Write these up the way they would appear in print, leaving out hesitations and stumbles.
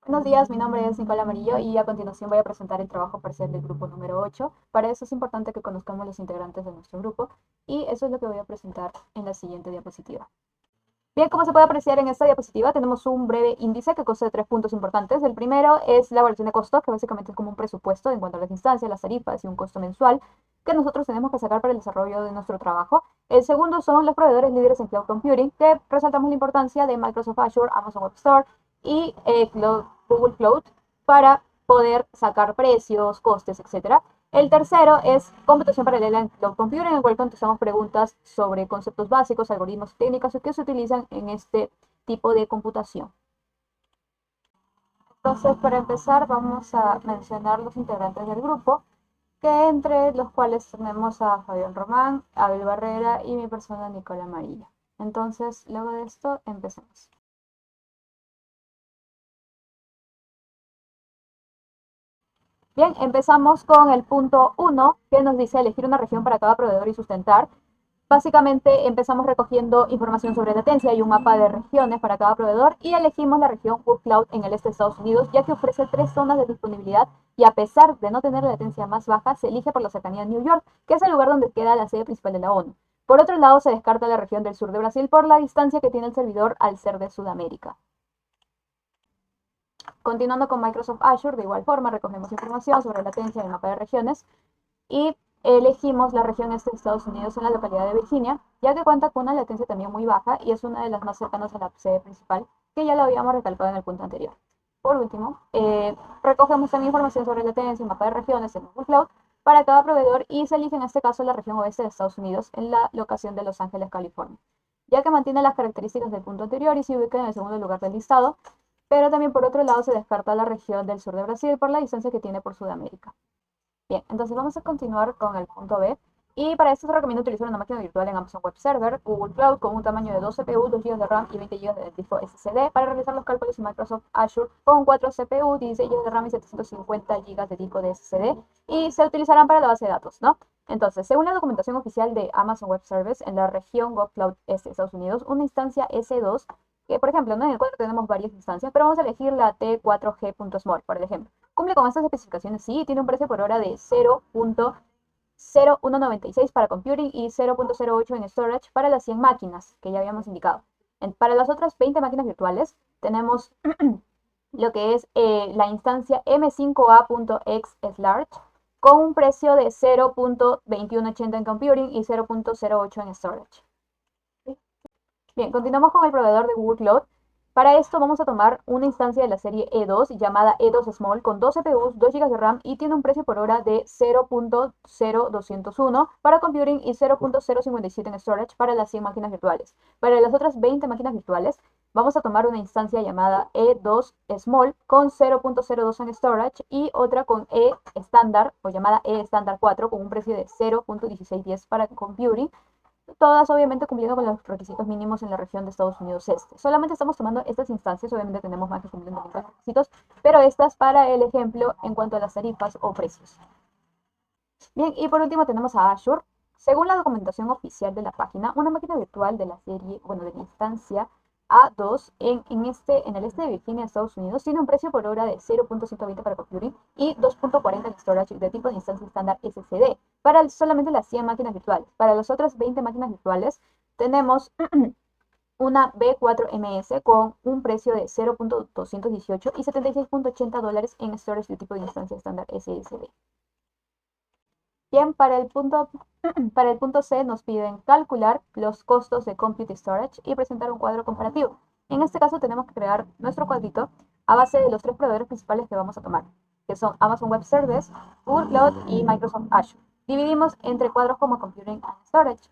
Buenos días, mi nombre es Nicola Amarillo y a continuación voy a presentar el trabajo parcial del grupo número 8. Para eso es importante que conozcamos los integrantes de nuestro grupo y eso es lo que voy a presentar en la siguiente diapositiva. Bien, como se puede apreciar en esta diapositiva, tenemos un breve índice que consta de 3 puntos importantes. El primero es la evaluación de costos, que básicamente es como un presupuesto en cuanto a las instancias, las tarifas y un costo mensual que nosotros tenemos que sacar para el desarrollo de nuestro trabajo. El segundo son los proveedores líderes en cloud computing, que resaltamos la importancia de Microsoft Azure, Amazon Web Store y Google Cloud para poder sacar precios, costes, etcétera. El tercero es computación paralela en cloud computing, en el cual contestamos preguntas sobre conceptos básicos, algoritmos y técnicas que se utilizan en este tipo de computación. Entonces, para empezar, vamos a mencionar los integrantes del grupo, que entre los cuales tenemos a Fabián Román, Abel Barrera y mi persona Nicola Amarilla. Entonces, luego de esto, empecemos. Bien, empezamos con el punto 1, que nos dice elegir una región para cada proveedor y sustentar. Básicamente empezamos recogiendo información sobre latencia y un mapa de regiones para cada proveedor y elegimos la región Google Cloud en el este de Estados Unidos, ya que ofrece 3 zonas de disponibilidad y a pesar de no tener la latencia más baja, se elige por la cercanía de New York, que es el lugar donde queda la sede principal de la ONU. Por otro lado, se descarta la región del sur de Brasil por la distancia que tiene el servidor al ser de Sudamérica. Continuando con Microsoft Azure, de igual forma recogemos información sobre latencia en el mapa de regiones y elegimos la región este de Estados Unidos en la localidad de Virginia, ya que cuenta con una latencia también muy baja y es una de las más cercanas a la sede principal, que ya lo habíamos recalcado en el punto anterior. Por último, recogemos también información sobre latencia y mapa de regiones en Google Cloud para cada proveedor y se elige en este caso la región oeste de Estados Unidos en la locación de Los Ángeles, California, ya que mantiene las características del punto anterior y se ubica en el segundo lugar del listado, pero también por otro lado se descarta la región del sur de Brasil por la distancia que tiene por Sudamérica. Bien, entonces vamos a continuar con el punto B. Y para esto se recomienda utilizar una máquina virtual en Amazon Web Server, Google Cloud, con un tamaño de 2 CPU, 2 GB de RAM y 20 GB de disco SSD para realizar los cálculos en Microsoft Azure con 4 CPU, 16 GB de RAM y 750 GB de disco de SSD. Y se utilizarán para la base de datos, ¿no? Entonces, según la documentación oficial de Amazon Web Service, en la región Google Cloud Este de Estados Unidos, una instancia S2, que por ejemplo, ¿no? En el cuadro tenemos varias instancias, pero vamos a elegir la T4G.small, por ejemplo. Cumple con estas especificaciones, sí, tiene un precio por hora de 0.0196 para computing y 0.08 en storage para las 100 máquinas que ya habíamos indicado. Para las otras 20 máquinas virtuales tenemos lo que es la instancia M5A.X con un precio de 0.2180 en computing y 0.08 en storage. Bien, continuamos con el proveedor de Google Cloud. Para esto vamos a tomar una instancia de la serie E2 llamada E2 Small con 2 CPUs, 2 GB de RAM y tiene un precio por hora de 0.0201 para computing y 0.057 en storage para las 100 máquinas virtuales. Para las otras 20 máquinas virtuales vamos a tomar una instancia llamada E2 Small con 0.02 en storage y otra con E estándar o llamada E estándar 4 con un precio de 0.1610 para computing, todas obviamente cumpliendo con los requisitos mínimos en la región de Estados Unidos Este. Solamente estamos tomando estas instancias, obviamente tenemos más que cumplir con los requisitos, pero estas para el ejemplo en cuanto a las tarifas o precios. Bien, y por último tenemos a Azure. Según la documentación oficial de la página, una máquina virtual de la serie, bueno, de la instancia A2 en el este de Virginia, Estados Unidos, tiene un precio por hora de 0.120 para computing y 2.40 en storage de tipo de instancia estándar SSD para solamente las 100 máquinas virtuales. Para las otras 20 máquinas virtuales tenemos una B4MS con un precio de 0.218 y $76.80 en storage de tipo de instancia estándar SSD. Bien, para el punto C nos piden calcular los costos de Compute Storage y presentar un cuadro comparativo. En este caso tenemos que crear nuestro cuadrito a base de los 3 proveedores principales que vamos a tomar, que son Amazon Web Service, Google Cloud y Microsoft Azure. Dividimos entre cuadros como Computing and Storage.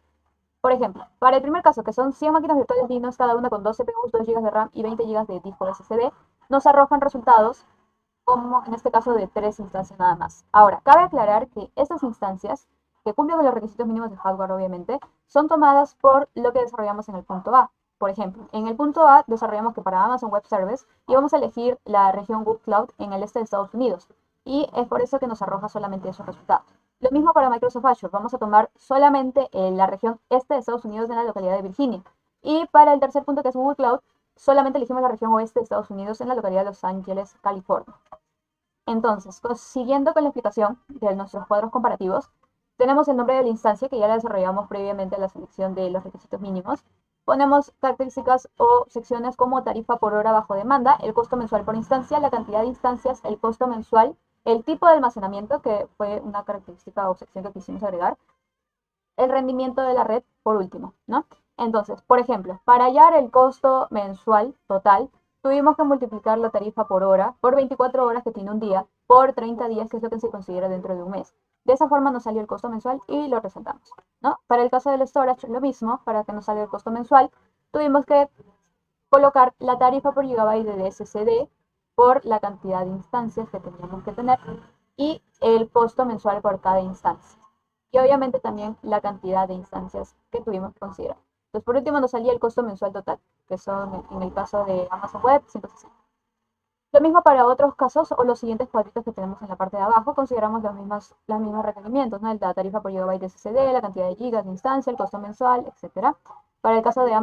Por ejemplo, para el primer caso, que son 100 máquinas virtuales dignas, cada una con 2 CPUs, 2 GB de RAM y 20 GB de disco SSD, nos arrojan resultados como en este caso de 3 instancias nada más. Ahora, cabe aclarar que estas instancias, que cumplen con los requisitos mínimos de hardware obviamente, son tomadas por lo que desarrollamos en el punto A. Por ejemplo, en el punto A desarrollamos que para Amazon Web Service íbamos a elegir la región Google Cloud en el este de Estados Unidos y es por eso que nos arroja solamente esos resultados. Lo mismo para Microsoft Azure, vamos a tomar solamente la región este de Estados Unidos en la localidad de Virginia. Y para el tercer punto que es Google Cloud, solamente elegimos la región oeste de Estados Unidos en la localidad de Los Ángeles, California. Entonces, siguiendo con la explicación de nuestros cuadros comparativos, tenemos el nombre de la instancia que ya la desarrollamos previamente a la selección de los requisitos mínimos. Ponemos características o secciones como tarifa por hora bajo demanda, el costo mensual por instancia, la cantidad de instancias, el costo mensual, el tipo de almacenamiento, que fue una característica o sección que quisimos agregar, el rendimiento de la red por último, ¿no? Entonces, por ejemplo, para hallar el costo mensual total, tuvimos que multiplicar la tarifa por hora, por 24 horas que tiene un día, por 30 días, que es lo que se considera dentro de un mes. De esa forma nos salió el costo mensual y lo resaltamos, ¿no? Para el caso del storage, lo mismo, para que nos salga el costo mensual, tuvimos que colocar la tarifa por gigabyte de SSD por la cantidad de instancias que teníamos que tener y el costo mensual por cada instancia. Y obviamente también la cantidad de instancias que tuvimos que considerar. Entonces, por último, nos salía el costo mensual total, que son, en el caso de Amazon Web, 160. Lo mismo para otros casos o los siguientes cuadritos que tenemos en la parte de abajo, consideramos los mismos requerimientos, ¿no? La tarifa por gigabyte de SSD, la cantidad de gigas de instancia, el costo mensual, etc. Para el caso de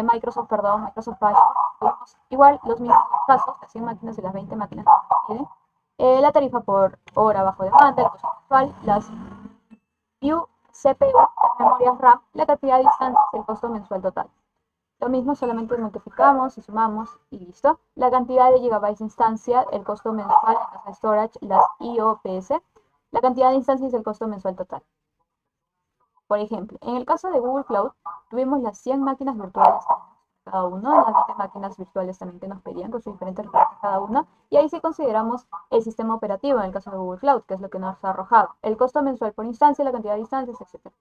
Microsoft, Microsoft Azure, tenemos igual los mismos casos, las 100 máquinas y las 20 máquinas que nos piden. La tarifa por hora bajo demanda, el costo mensual, las View, CPU, las memorias RAM, la cantidad de instancias y el costo mensual total. Lo mismo, solamente multiplicamos y sumamos y listo. La cantidad de gigabytes de instancia, el costo mensual, las storage, las IOPS, la cantidad de instancias y el costo mensual total. Por ejemplo, en el caso de Google Cloud, tuvimos las 100 máquinas virtuales cada uno, las 20 máquinas virtuales también que nos pedían con sus diferentes requerimientos cada una, y ahí sí consideramos el sistema operativo en el caso de Google Cloud, que es lo que nos ha arrojado, el costo mensual por instancia, la cantidad de instancias, etc.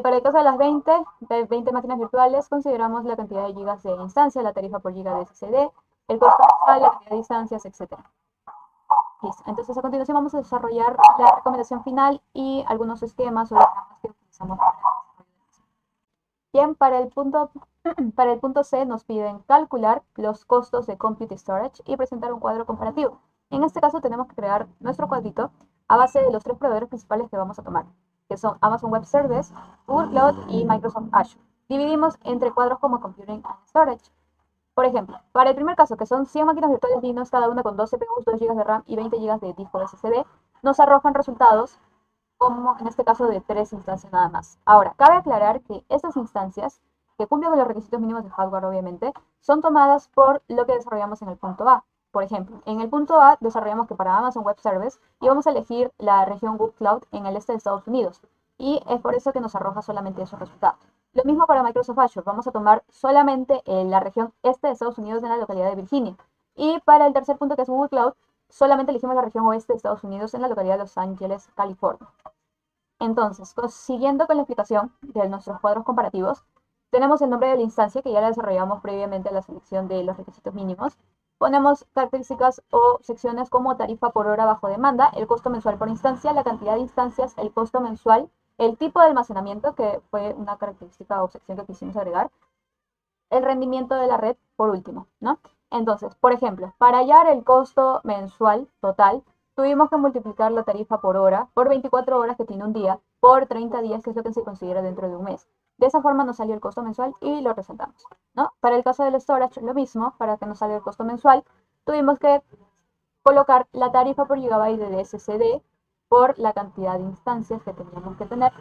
Para el caso de las 20 máquinas virtuales, consideramos la cantidad de gigas de instancia, la tarifa por giga de SSD, el costo mensual, la cantidad de instancias, etc. Listo. Entonces, a continuación vamos a desarrollar la recomendación final y algunos esquemas o diagramas que utilizamos para el desarrollo de esto. Bien, para el punto C nos piden calcular los costos de Compute Storage y presentar un cuadro comparativo. En este caso tenemos que crear nuestro cuadrito a base de los tres proveedores principales que vamos a tomar, que son Amazon Web Service, Google Cloud y Microsoft Azure. Dividimos entre cuadros como Computing and Storage. Por ejemplo, para el primer caso, que son 100 máquinas virtuales Linux, cada una con 2 CPUs, 2 GB de RAM y 20 GB de disco SSD, nos arrojan resultados como en este caso de 3 instancias nada más. Ahora, cabe aclarar que estas instancias, que cumplen con los requisitos mínimos de hardware obviamente, son tomadas por lo que desarrollamos en el punto A. Por ejemplo, en el punto A desarrollamos que para Amazon Web Service íbamos a elegir la región Google Cloud en el este de Estados Unidos, y es por eso que nos arroja solamente esos resultados. Lo mismo para Microsoft Azure, vamos a tomar solamente la región este de Estados Unidos en la localidad de Virginia. Y para el tercer punto, que es Google Cloud, solamente elegimos la región oeste de Estados Unidos en la localidad de Los Ángeles, California. Entonces, siguiendo con la explicación de nuestros cuadros comparativos, tenemos el nombre de la instancia que ya la desarrollamos previamente a la selección de los requisitos mínimos. Ponemos características o secciones como tarifa por hora bajo demanda, el costo mensual por instancia, la cantidad de instancias, el costo mensual, el tipo de almacenamiento, que fue una característica o sección que quisimos agregar, el rendimiento de la red por último, ¿no? Entonces, por ejemplo, para hallar el costo mensual total, tuvimos que multiplicar la tarifa por hora, por 24 horas que tiene un día, por 30 días, que es lo que se considera dentro de un mes. De esa forma nos salió el costo mensual y lo resaltamos, ¿no? Para el caso del storage, lo mismo, para que nos salga el costo mensual, tuvimos que colocar la tarifa por gigabyte de SSD por la cantidad de instancias que teníamos que tener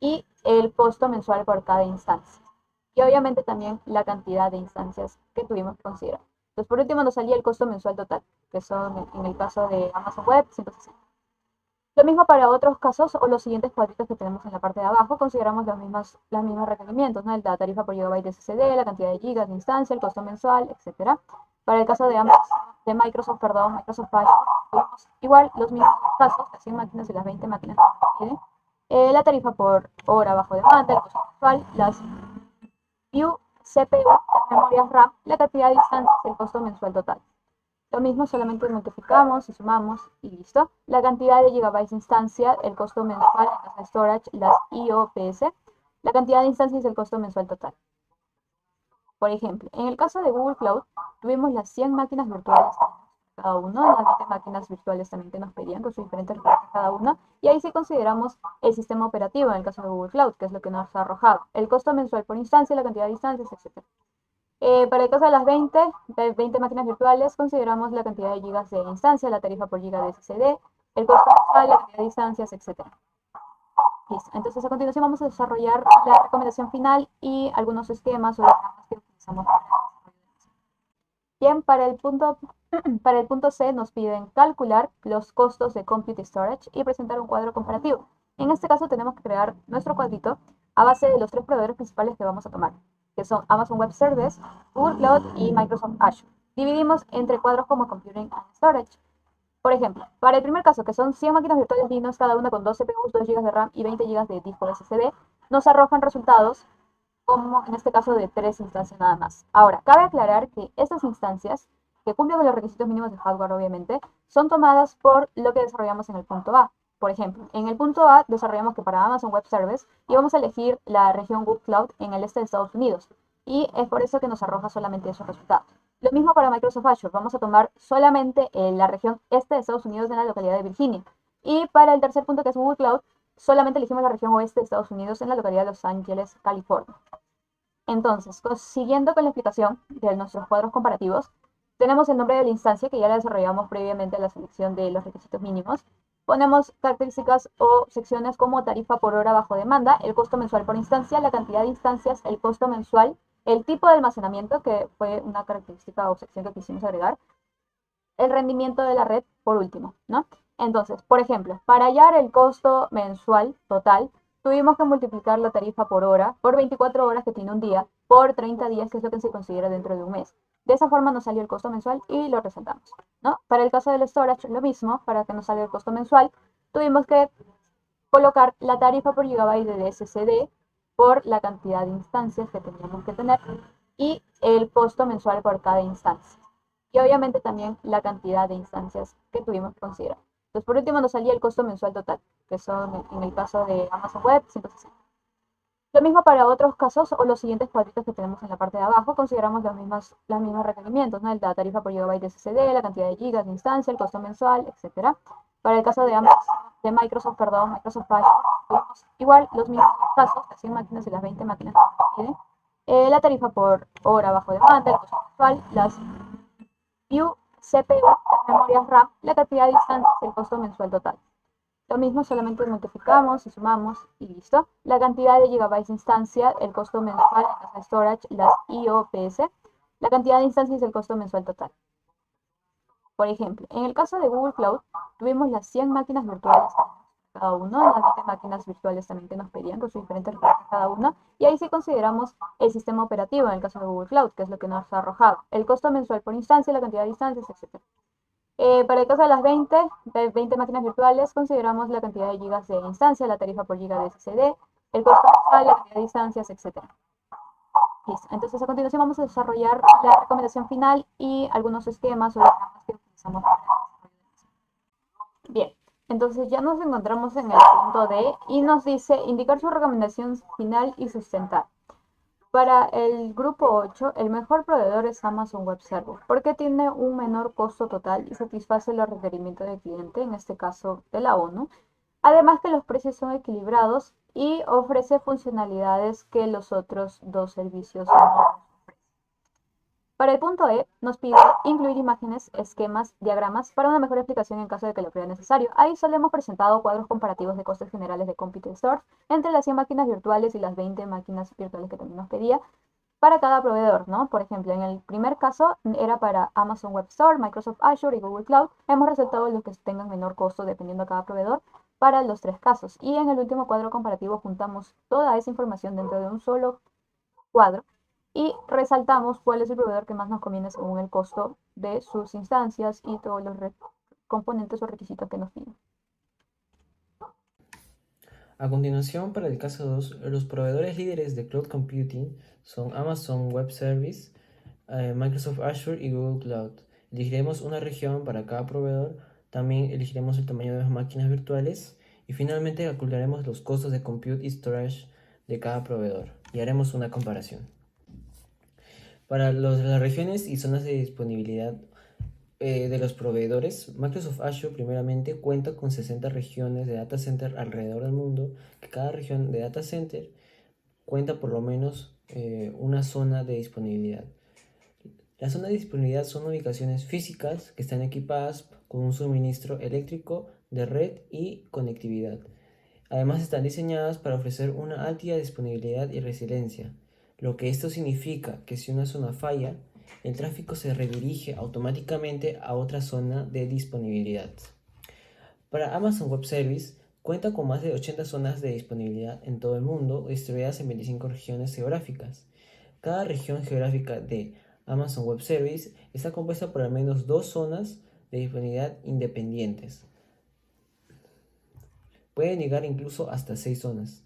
y el costo mensual por cada instancia. Y obviamente también la cantidad de instancias que tuvimos que considerar. Entonces, por último, nos salía el costo mensual total, que son, en el caso de Amazon Web, 160. Lo mismo para otros casos o los siguientes cuadritos que tenemos en la parte de abajo, consideramos los mismos requerimientos, ¿no? La tarifa por gigabyte de SSD, la cantidad de gigas de instancia, el costo mensual, etc. Para el caso de Microsoft Azure, tenemos igual los mismos casos, las 100 máquinas y las 20 máquinas que nos piden. La tarifa por hora bajo demanda, el costo mensual, las View, CPU, las memorias RAM, la cantidad de instancias y el costo mensual total. Lo mismo, solamente multiplicamos y sumamos y listo. La cantidad de gigabytes de instancia, el costo mensual, las storage, las IOPS, la cantidad de instancias y el costo mensual total. Por ejemplo, en el caso de Google Cloud, tuvimos las 100 máquinas virtuales cada uno, las 20 máquinas virtuales también que nos pedían con sus diferentes requerimientos cada una, y ahí sí consideramos el sistema operativo en el caso de Google Cloud, que es lo que nos ha arrojado, el costo mensual por instancia, la cantidad de instancias, etc. Para el caso de las 20 máquinas virtuales, consideramos la cantidad de gigas de instancia, la tarifa por giga de SSD, el costo mensual, la cantidad de instancias, etc. Listo. Entonces, a continuación vamos a desarrollar la recomendación final y algunos esquemas o diagramas que utilizamos para el desarrollo de la. Bien, para el punto C nos piden calcular los costos de Compute Storage y presentar un cuadro comparativo. En este caso tenemos que crear nuestro cuadrito a base de los tres proveedores principales que vamos a tomar, que son Amazon Web Service, Google Cloud y Microsoft Azure. Dividimos entre cuadros como Computing and Storage. Por ejemplo, para el primer caso, que son 100 máquinas virtuales Linux, cada una con 2 CPUs, 2 GB de RAM y 20 GB de disco SSD, nos arrojan resultados como en este caso de 3 instancias nada más. Ahora, cabe aclarar que estas instancias, que cumplen con los requisitos mínimos de hardware obviamente, son tomadas por lo que desarrollamos en el punto A. Por ejemplo, en el punto A desarrollamos que para Amazon Web Service íbamos a elegir la región Google Cloud en el este de Estados Unidos, y es por eso que nos arroja solamente esos resultados. Lo mismo para Microsoft Azure, vamos a tomar solamente la región este de Estados Unidos en la localidad de Virginia. Y para el tercer punto, que es Google Cloud, solamente elegimos la región oeste de Estados Unidos en la localidad de Los Ángeles, California. Entonces, siguiendo con la explicación de nuestros cuadros comparativos, tenemos el nombre de la instancia que ya la desarrollamos previamente a la selección de los requisitos mínimos. Ponemos características o secciones como tarifa por hora bajo demanda, el costo mensual por instancia, la cantidad de instancias, el costo mensual, el tipo de almacenamiento, que fue una característica o sección que quisimos agregar, el rendimiento de la red por último, ¿no? Entonces, por ejemplo, para hallar el costo mensual total, tuvimos que multiplicar la tarifa por hora, por 24 horas que tiene un día, por 30 días, que es lo que se considera dentro de un mes. De esa forma nos salió el costo mensual y lo resaltamos, ¿no? Para el caso del storage, lo mismo, para que nos salga el costo mensual, tuvimos que colocar la tarifa por gigabyte de SSD por la cantidad de instancias que teníamos que tener y el costo mensual por cada instancia. Y obviamente también la cantidad de instancias que tuvimos que considerar. Entonces, por último, nos salía el costo mensual total, que son en el caso de Amazon Web 160. Lo mismo para otros casos o los siguientes cuadritos que tenemos en la parte de abajo, consideramos los mismos requerimientos, ¿no? La tarifa por gigabyte de SSD, la cantidad de gigas de instancia, el costo mensual, etc. Para el caso de Microsoft, Microsoft Azure, tuvimos igual los mismos casos, las 100 máquinas y las 20 máquinas que nos piden. La tarifa por hora bajo demanda, el costo mensual, las View, CPU, las memorias RAM, la cantidad de instancias y el costo mensual total. Lo mismo, solamente multiplicamos y sumamos y listo. La cantidad de gigabytes de instancia, el costo mensual en caso de storage, las IOPS, la cantidad de instancias y el costo mensual total. Por ejemplo, en el caso de Google Cloud, tuvimos las 100 máquinas virtuales cada uno, las 20 máquinas virtuales también que nos pedían con sus diferentes recursos cada uno, y ahí sí consideramos el sistema operativo en el caso de Google Cloud, que es lo que nos ha arrojado, el costo mensual por instancia, la cantidad de instancias, etc. Para el caso de las 20 máquinas virtuales, consideramos la cantidad de gigas de instancia, la tarifa por giga de SSD, el costo mensual, la cantidad de instancias, etc. Listo. Entonces, a continuación vamos a desarrollar la recomendación final y algunos esquemas o diagramas que utilizamos para el desarrollo de la. Bien, entonces ya nos encontramos en el punto D y nos dice indicar su recomendación final y sustentar. Para el grupo 8, el mejor proveedor es Amazon Web Service, porque tiene un menor costo total y satisface los requerimientos del cliente, en este caso de la ONU. Además que los precios son equilibrados y ofrece funcionalidades que los otros dos servicios no ofrecen. Para el punto E, nos pide incluir imágenes, esquemas, diagramas para una mejor explicación en caso de que lo crea necesario. Ahí solo hemos presentado cuadros comparativos de costes generales de Compute Source entre las 100 máquinas virtuales y las 20 máquinas virtuales que también nos pedía para cada proveedor, ¿no? Por ejemplo, en el primer caso era para Amazon Web Store, Microsoft Azure y Google Cloud. Hemos resaltado los que tengan menor costo dependiendo de cada proveedor para los tres casos. Y en el último cuadro comparativo juntamos toda esa información dentro de un solo cuadro y resaltamos cuál es el proveedor que más nos conviene según el costo de sus instancias y todos los componentes o requisitos que nos piden. A continuación, para el caso 2, los proveedores líderes de Cloud Computing son Amazon Web Service, Microsoft Azure y Google Cloud. Elegiremos una región para cada proveedor, también elegiremos el tamaño de las máquinas virtuales y finalmente calcularemos los costos de compute y storage de cada proveedor y haremos una comparación. Para las regiones y zonas de disponibilidad de los proveedores, Microsoft Azure primeramente cuenta con 60 regiones de data center alrededor del mundo, que cada región de data center cuenta por lo menos una zona de disponibilidad. Las zonas de disponibilidad son ubicaciones físicas que están equipadas con un suministro eléctrico de red y conectividad. Además, están diseñadas para ofrecer una alta disponibilidad y resiliencia, lo que esto significa que si una zona falla, el tráfico se redirige automáticamente a otra zona de disponibilidad. Para Amazon Web Service, cuenta con más de 80 zonas de disponibilidad en todo el mundo, distribuidas en 25 regiones geográficas. Cada región geográfica de Amazon Web Service está compuesta por al menos dos zonas de disponibilidad independientes. Pueden llegar incluso hasta 6 zonas.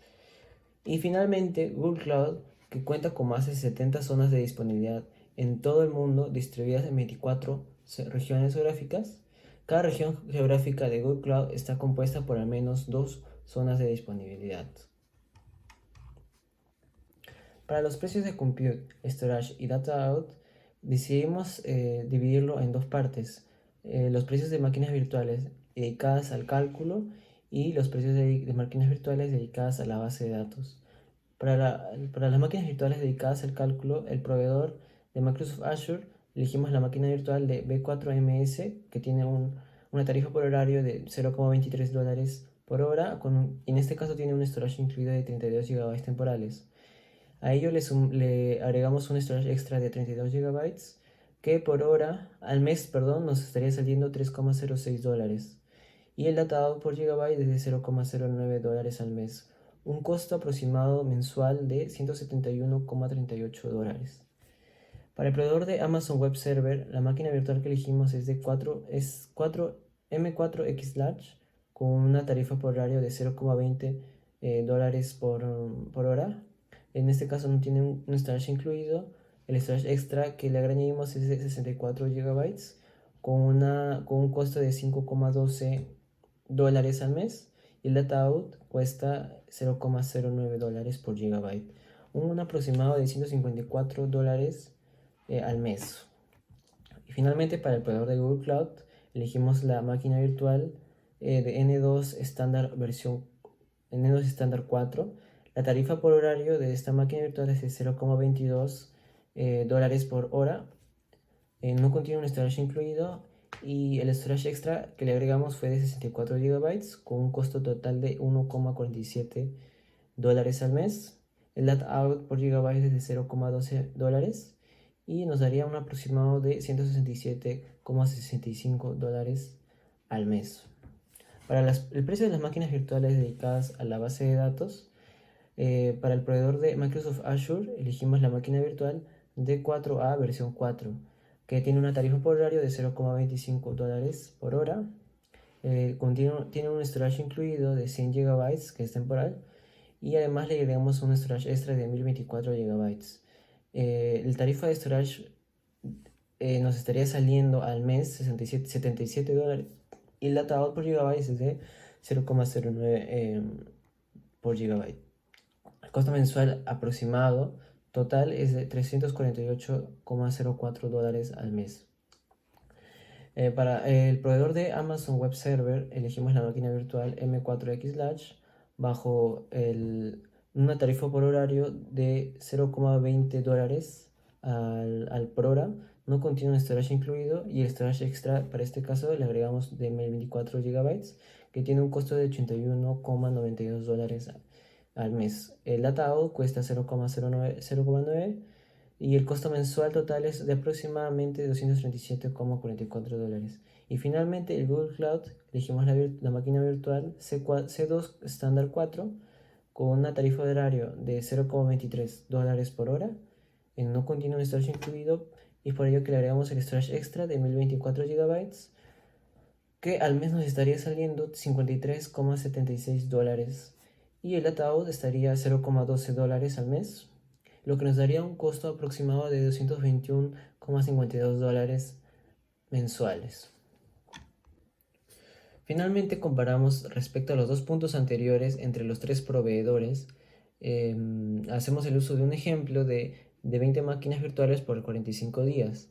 Y finalmente, Google Cloud, que cuenta con más de 70 zonas de disponibilidad en todo el mundo, distribuidas en 24 regiones geográficas. Cada región geográfica de Google Cloud está compuesta por al menos dos zonas de disponibilidad. Para los precios de Compute, Storage y Data Out, decidimos dividirlo en dos partes. Los precios de máquinas virtuales dedicadas al cálculo y los precios de máquinas virtuales dedicadas a la base de datos. Para las máquinas virtuales dedicadas al cálculo, el proveedor de Microsoft Azure, elegimos la máquina virtual de B4MS, que tiene una tarifa por horario de $0,23 por hora, y en este caso tiene un storage incluido de 32 GB temporales. A ello le agregamos un storage extra de 32 GB que por hora, al mes, perdón, nos estaría saliendo $3,06. Y el data por gigabyte es de $0,09 al mes. Un costo aproximado mensual de $171,38. Para el proveedor de Amazon Web Server, la máquina virtual que elegimos es 4 M4X Large con una tarifa por horario de $0,20 por hora. En este caso no tiene un storage incluido. El storage extra que le añadimos es de 64 GB con un costo de $5,12 al mes. Y el data out cuesta $0,09 por gigabyte. Un aproximado de $154 al mes. Y finalmente, para el proveedor de Google Cloud, elegimos la máquina virtual de N2 estándar versión N2 estándar 4. La tarifa por horario de esta máquina virtual es de $0,22 por hora. No contiene un storage incluido y el storage extra que le agregamos fue de 64 GB con un costo total de $1,47 al mes. El data out por gigabyte es de $0,12 y nos daría un aproximado de $167,65 al mes. Para el precio de las máquinas virtuales dedicadas a la base de datos, para el proveedor de Microsoft Azure elegimos la máquina virtual D4A versión 4, que tiene una tarifa por horario de $0,25 por hora. Tiene un storage incluido de 100 GB que es temporal y además le agregamos un storage extra de 1024 GB. El tarifa de storage nos estaría saliendo al mes $77 y el data out por gigabyte es de 0,09 por gigabyte. El costo mensual aproximado total es de $348,04 al mes. Para el proveedor de Amazon Web Server elegimos la máquina virtual M4X Large bajo una tarifa por horario de $0,20 al por hora. No contiene un storage incluido y el storage extra para este caso le agregamos de 1024 GB que tiene un costo de $81,92 al mes. El data out cuesta 0,9 y el costo mensual total es de aproximadamente $237,44. Y finalmente el Google Cloud, elegimos la máquina virtual C2 Standard 4 con una tarifa de horario de $0,23 por hora. No contiene un storage incluido y por ello que le agregamos el storage extra de 1024 GB que al mes nos estaría saliendo $53,76 y el data out estaría $0,12 al mes, lo que nos daría un costo aproximado de $221,52 mensuales. Finalmente comparamos respecto a los dos puntos anteriores entre los tres proveedores. Hacemos el uso de un ejemplo de 20 máquinas virtuales por 45 días,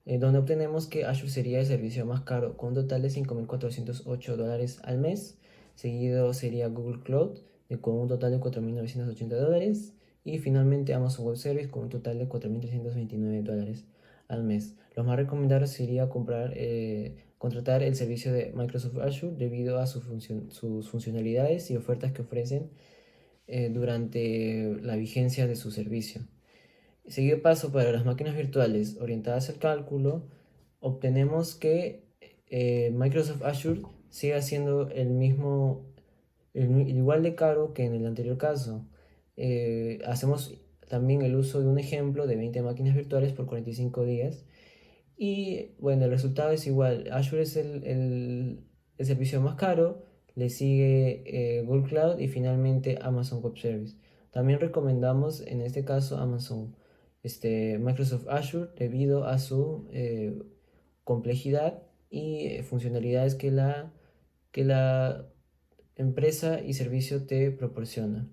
donde obtenemos que Azure sería el servicio más caro con un total de $5,408 al mes. Seguido sería Google Cloud con un total de $4,980 y finalmente Amazon Web Service con un total de $4,329 al mes. Lo más recomendable sería contratar el servicio de Microsoft Azure debido a sus funcionalidades y ofertas que ofrecen durante la vigencia de su servicio. Seguido paso para las máquinas virtuales orientadas al cálculo, obtenemos que Microsoft Azure siga siendo igual de caro que en el anterior caso. Hacemos también el uso de un ejemplo de 20 máquinas virtuales por 45 días. Y bueno, el resultado es igual. Azure es el servicio más caro, le sigue Google Cloud y finalmente Amazon Web Service. También recomendamos en este caso Microsoft Azure debido a su complejidad y funcionalidades que la empresa y servicio te proporciona.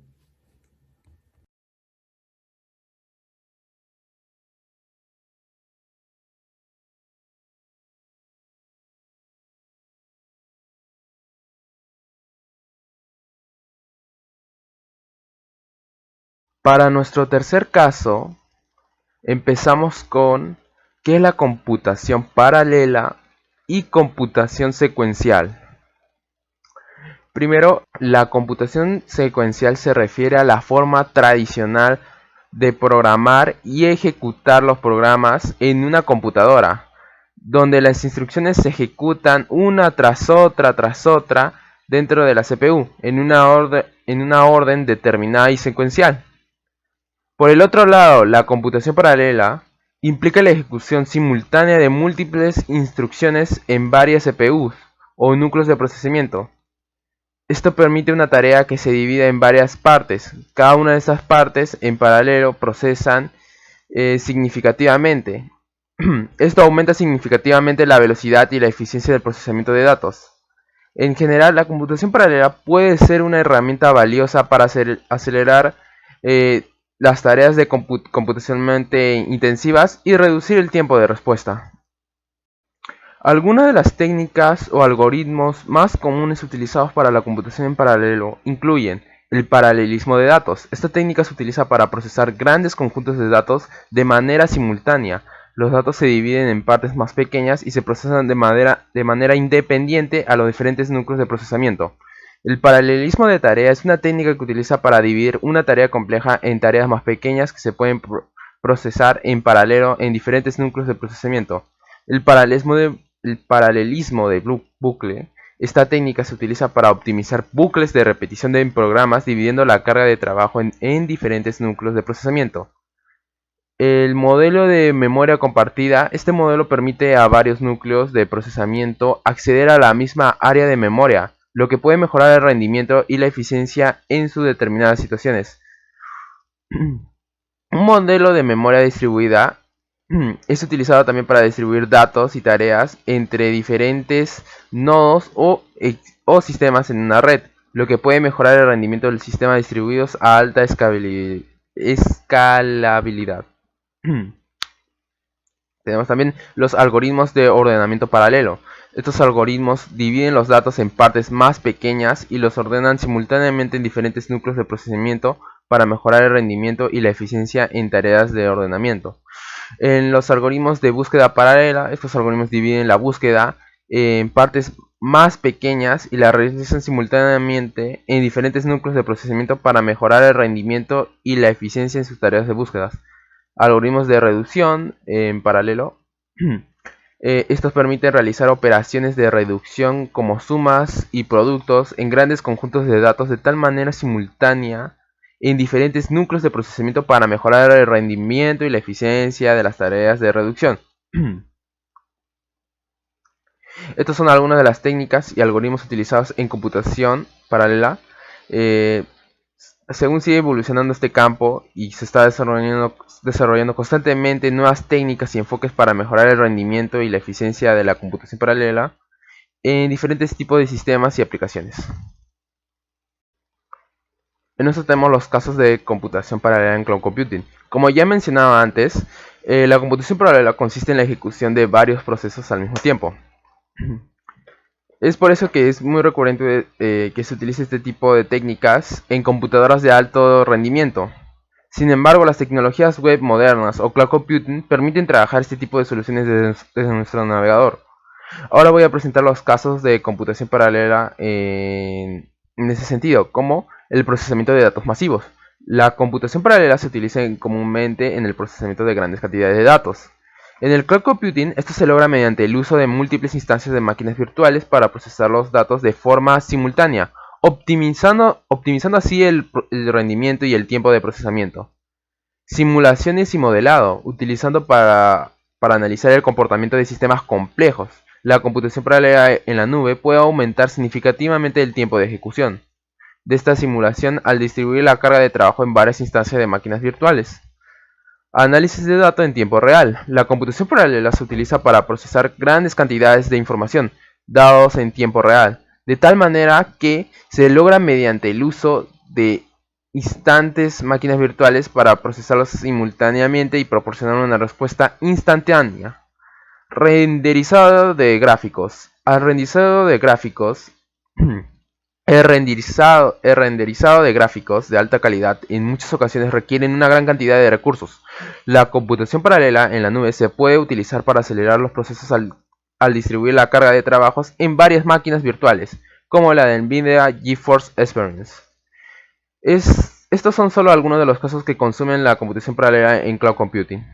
Para nuestro tercer caso, empezamos con ¿qué es la computación paralela y computación secuencial? Primero, la computación secuencial se refiere a la forma tradicional de programar y ejecutar los programas en una computadora, donde las instrucciones se ejecutan una tras otra dentro de la CPU, en una orden determinada y secuencial. Por el otro lado, la computación paralela implica la ejecución simultánea de múltiples instrucciones en varias CPUs o núcleos de procesamiento. Esto permite una tarea que se divida en varias partes. Cada una de esas partes en paralelo procesan significativamente. Esto aumenta significativamente la velocidad y la eficiencia del procesamiento de datos. En general, la computación paralela puede ser una herramienta valiosa para acelerar eh, las tareas de computacionalmente intensivas y reducir el tiempo de respuesta. Algunas de las técnicas o algoritmos más comunes utilizados para la computación en paralelo incluyen el paralelismo de datos. Esta técnica se utiliza para procesar grandes conjuntos de datos de manera simultánea. Los datos se dividen en partes más pequeñas y se procesan de manera independiente a los diferentes núcleos de procesamiento. El paralelismo de tarea es una técnica que utiliza para dividir una tarea compleja en tareas más pequeñas que se pueden procesar en paralelo en diferentes núcleos de procesamiento. El paralelismo de bucle. Esta técnica se utiliza para optimizar bucles de repetición de programas dividiendo la carga de trabajo en diferentes núcleos de procesamiento. El modelo de memoria compartida. Este modelo permite a varios núcleos de procesamiento acceder a la misma área de memoria, lo que puede mejorar el rendimiento y la eficiencia en sus determinadas situaciones. Un modelo de memoria distribuida es utilizado también para distribuir datos y tareas entre diferentes nodos o sistemas en una red, lo que puede mejorar el rendimiento del sistema distribuidos a alta escalabilidad. Tenemos también los algoritmos de ordenamiento paralelo. Estos algoritmos dividen los datos en partes más pequeñas y los ordenan simultáneamente en diferentes núcleos de procesamiento para mejorar el rendimiento y la eficiencia en tareas de ordenamiento. En los algoritmos de búsqueda paralela, estos algoritmos dividen la búsqueda en partes más pequeñas y la realizan simultáneamente en diferentes núcleos de procesamiento para mejorar el rendimiento y la eficiencia en sus tareas de búsqueda. Algoritmos de reducción en paralelo. Estos permiten realizar operaciones de reducción como sumas y productos en grandes conjuntos de datos de tal manera simultánea en diferentes núcleos de procesamiento para mejorar el rendimiento y la eficiencia de las tareas de reducción. Estas son algunas de las técnicas y algoritmos utilizados en computación paralela. Según sigue evolucionando este campo y se está desarrollando constantemente nuevas técnicas y enfoques para mejorar el rendimiento y la eficiencia de la computación paralela en diferentes tipos de sistemas y aplicaciones. En esto tenemos los casos de computación paralela en cloud computing. Como ya mencionaba antes, la computación paralela consiste en la ejecución de varios procesos al mismo tiempo. Es por eso que es muy recurrente que se utilice este tipo de técnicas en computadoras de alto rendimiento. Sin embargo, las tecnologías web modernas o cloud computing permiten trabajar este tipo de soluciones desde nuestro navegador. Ahora voy a presentar los casos de computación paralela en ese sentido, como el procesamiento de datos masivos. La computación paralela se utiliza comúnmente en el procesamiento de grandes cantidades de datos. En el cloud computing, esto se logra mediante el uso de múltiples instancias de máquinas virtuales para procesar los datos de forma simultánea, optimizando así el rendimiento y el tiempo de procesamiento. Simulaciones y modelado, utilizando para analizar el comportamiento de sistemas complejos. La computación paralela en la nube puede aumentar significativamente el tiempo de ejecución de esta simulación al distribuir la carga de trabajo en varias instancias de máquinas virtuales. Análisis de datos en tiempo real. La computación paralela se utiliza para procesar grandes cantidades de información, datos en tiempo real, de tal manera que se logra mediante el uso de instantes máquinas virtuales para procesarlos simultáneamente y proporcionar una respuesta instantánea. Renderizado de gráficos. Al renderizado de gráficos, el renderizado de gráficos de alta calidad en muchas ocasiones requieren una gran cantidad de recursos. La computación paralela en la nube se puede utilizar para acelerar los procesos al distribuir la carga de trabajos en varias máquinas virtuales, como la de NVIDIA GeForce Experience. Estos son solo algunos de los casos que consumen la computación paralela en cloud computing.